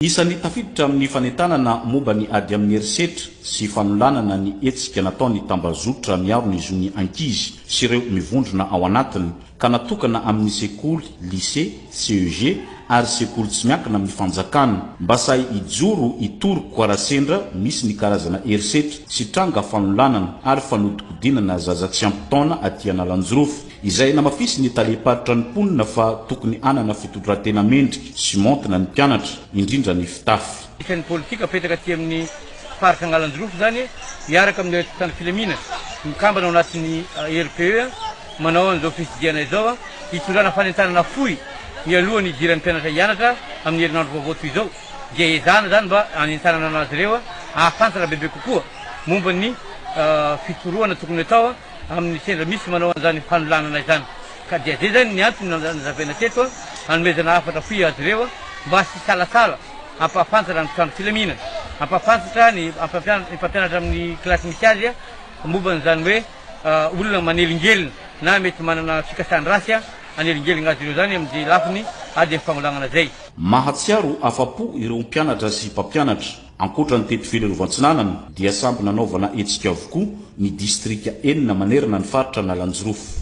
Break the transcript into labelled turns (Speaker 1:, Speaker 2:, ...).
Speaker 1: Isan'ny tafiditra amin'ny fanentanana momba ny ady amin'ny herisetra sy fanolanana ny hetsika nataony tambazotra miaro ny zony ankizy sy ireo mivondrona ao anatiny ka natokana amin'ny sekoly, lycée, CEG ary sekoly tsy miankina amin'ny fanjakana mba say ijoro itoroko arasendra misy ny karazana herisetra sy tranga fanolanana ary fanodikodinana zaza tsy ampy taona aty Analanjorofo izay namafisy ny talehiparitra ny mponina fa tokony anana fitondran-tena mendrika sy montina ny mpianatra indrindra ny fitafy.
Speaker 2: Isan'ny politika apetaka aty amin'ny parika Analanjorofo zany miaraka amin'ny tany Filamina mikambana ao anatin'ny RPE manao an'izao fifidiana izao hitondrana fanentanana fohy mialohan'ny idiran'ny mpianatra hianatra amin'ny herinandro vaovao toy izao dia ezahana zany mba hanentanana anazy ireo ahafantatra bebe kokoa momba ny fitorohana tokony atao amin'ny sendra misy manao an'izany fanolanana izany ka dia zay zany ny antony nazavaina teto hanomezana hafatra fohy azy ireo mba sy salasala ampahafantatra ny trano Filamina ampahafantatra ny mpampianatra amin'ny kilasy misy azy momba n'izany hoe olona manelingelina na mety manana fikasany rasy anelingelina azy ireo zany amin'ny lafiny ady fagnolanana zay.
Speaker 1: Mahatsiaro afapo ireo mpianatra sy mpampianatra ankoatra ny tety filerovan-tsinanana dia samby nanaovana hetsika avokoa ny distrika enina manerana ny faritra Analanjorofo.